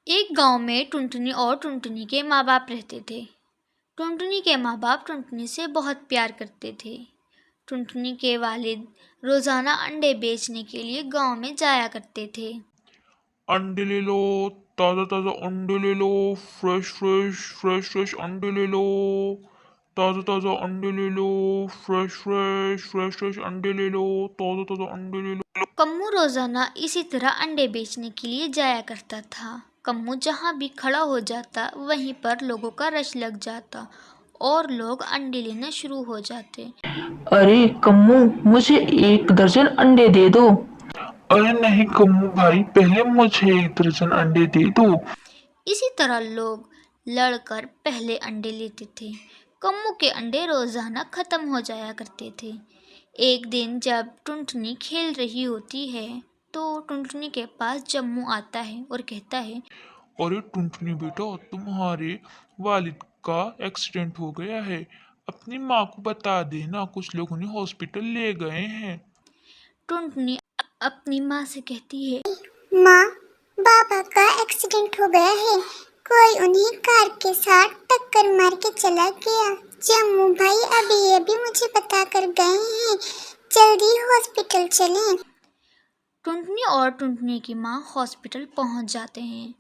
एक गांव में टुनटुनी और टुनटुनी के माँ बाप रहते थे। टुनटुनी के माँ बाप टुनटुनी से बहुत प्यार करते थे। टुनटुनी के वालिद रोज़ाना अंडे बेचने के लिए गांव में जाया करते थे। अंडे ले लो, ताज़ा ताज़ा अंडे ले लो, फ्रेश फ्रेश फ्रेश फ्रेश अंडे ले लो, ताज़ा ताज़ा अंडे ले लो, फ्रेश फ्रेश फ्रेश फ्रेश अंडे ले लो, ताज़ा ताज़ा अंडे ले लो। कम्मू रोज़ाना इसी तरह अंडे बेचने के लिए जाया करता था। कम्मू जहाँ भी खड़ा हो जाता वहीं पर लोगों का रश लग जाता और लोग अंडे लेना शुरू हो जाते। अरे कम्मू, मुझे 1 दर्जन अंडे दे दो। अरे नहीं कम्मू भाई, पहले मुझे 1 दर्जन अंडे दे दो। इसी तरह लोग लड़कर पहले अंडे लेते थे। कम्मू के अंडे रोज़ाना ख़त्म हो जाया करते थे। एक दिन जब टुनटुनी खेल रही होती है तो टुनटुनी के पास जम्मू आता है और कहता है, अरे टुनटुनी बेटा, तुम्हारे वालिद का एक्सीडेंट हो गया है। अपनी माँ को बता देना, कुछ लोग उन्हें हॉस्पिटल ले गए हैं। टुनटुनी अपनी माँ से कहती है, माँ, बाबा का एक्सीडेंट हो गया है। कोई उन्हें कार के साथ टक्कर मार के चला गया। जम्मू भाई अभी मुझे बता कर गए हैं। जल्दी हॉस्पिटल चलें। टुनटुनी और टुनटुनी की माँ हॉस्पिटल पहुँच जाते हैं।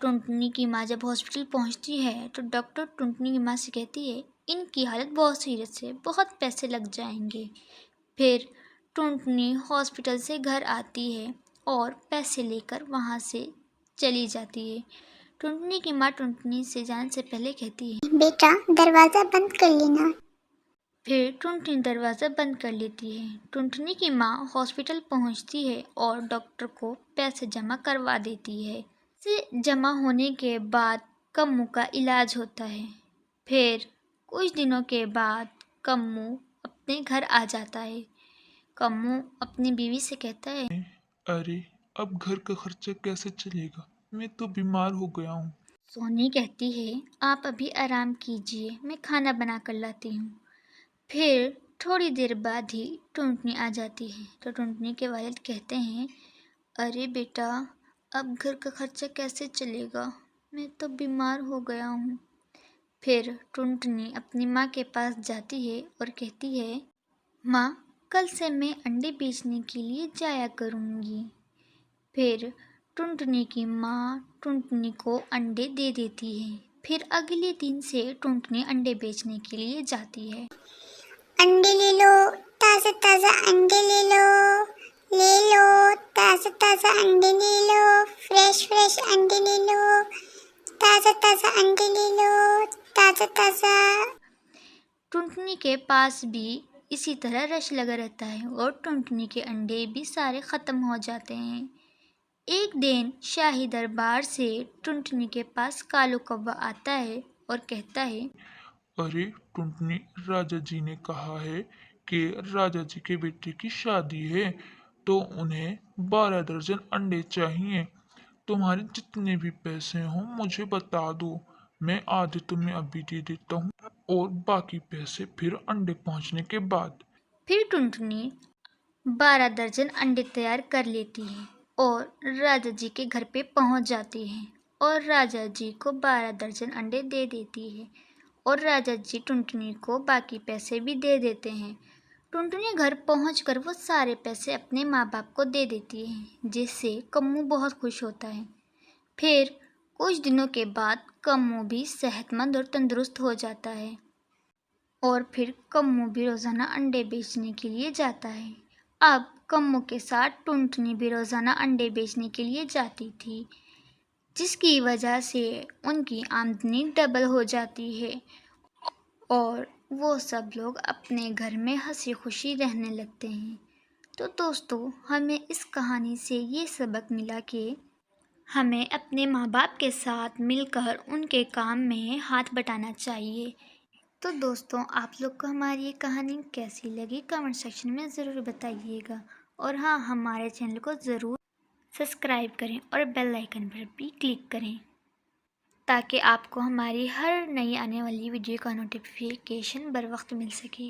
टुनटुनी की माँ जब हॉस्पिटल पहुँचती है तो डॉक्टर टुनटुनी की माँ से कहती है, इनकी हालत बहुत सीरियस है, बहुत पैसे लग जाएंगे। फिर टुनटुनी हॉस्पिटल से घर आती है और पैसे लेकर वहाँ से चली जाती है। टुनटुनी की माँ टुनटुनी से जाने से पहले कहती है, बेटा, दरवाजा बंद कर लेना। फिर टुनटुनी दरवाज़ा बंद कर लेती है। टुनटुनी की माँ हॉस्पिटल पहुँचती है और डॉक्टर को पैसे जमा करवा देती है। पैसे जमा होने के बाद कम्मू का इलाज होता है। फिर कुछ दिनों के बाद कम्मू अपने घर आ जाता है। कम्मू अपनी बीवी से कहता है, अरे अब घर का खर्चा कैसे चलेगा, मैं तो बीमार हो गया हूँ। सोनी कहती है, आप अभी आराम कीजिए, मैं खाना बना कर लाती हूँ। फिर थोड़ी देर बाद ही टुनटुनी आ जाती है तो टुनटुनी के वालिद कहते हैं, अरे बेटा, अब घर का खर्चा कैसे चलेगा, मैं तो बीमार हो गया हूँ। फिर टुनटुनी अपनी माँ के पास जाती है और कहती है, माँ, कल से मैं अंडे बेचने के लिए जाया करूँगी। फिर टुनटुनी की माँ टुनटुनी को अंडे दे देती है। फिर अगले दिन से टुनटुनी अंडे बेचने के लिए जाती है। अंडे ले लो, ताज़ा ताज़ा अंडे ले लो, ताज़ा ताज़ा अंडे ले लो, फ्रेश फ्रेश अंडे ले लो, ताज़ा ताज़ा अंडे ले लो, ताज़ा ताज़ा। टुनटुनी के पास भी इसी तरह रश लगा रहता है और टुनटुनी के अंडे भी सारे ख़त्म हो जाते हैं। एक दिन शाही दरबार से टुनटुनी के पास कालू कौवा आता है और कहता है, अरे टुनटुनी, राजा जी ने कहा है कि राजा जी के बेटे की शादी है, तो उन्हें 12 दर्जन अंडे चाहिए। तुम्हारे जितने भी पैसे हों मुझे बता दो, मैं आधे तुम्हें अभी दे देता हूँ और बाकी पैसे फिर अंडे पहुँचने के बाद। फिर टुनटुनी 12 दर्जन अंडे तैयार कर लेती है और राजा जी के घर पे पहुंच जाती है और राजा जी को 12 दर्जन अंडे दे देती है और राजा जी टुनटुनी को बाकी पैसे भी दे देते हैं। टुनटुनी घर पहुंचकर वो सारे पैसे अपने माँ बाप को दे देती है, जिससे कम्मू बहुत खुश होता है। फिर कुछ दिनों के बाद कम्मू भी सेहतमंद और तंदुरुस्त हो जाता है और फिर कम्मू भी रोज़ाना अंडे बेचने के लिए जाता है। अब कम्मू के साथ टुनटुनी भी रोज़ाना अंडे बेचने के लिए जाती थी, जिसकी वजह से उनकी आमदनी डबल हो जाती है और वो सब लोग अपने घर में हंसी खुशी रहने लगते हैं। तो दोस्तों, हमें इस कहानी से ये सबक मिला कि हमें अपने माँ बाप के साथ मिलकर उनके काम में हाथ बटाना चाहिए। तो दोस्तों, आप लोग को हमारी ये कहानी कैसी लगी कमेंट सेक्शन में ज़रूर बताइएगा और हाँ, हमारे चैनल को ज़रूर सब्सक्राइब करें और बेल आइकन पर भी क्लिक करें ताकि आपको हमारी हर नई आने वाली वीडियो का नोटिफिकेशन बर वक्त मिल सके।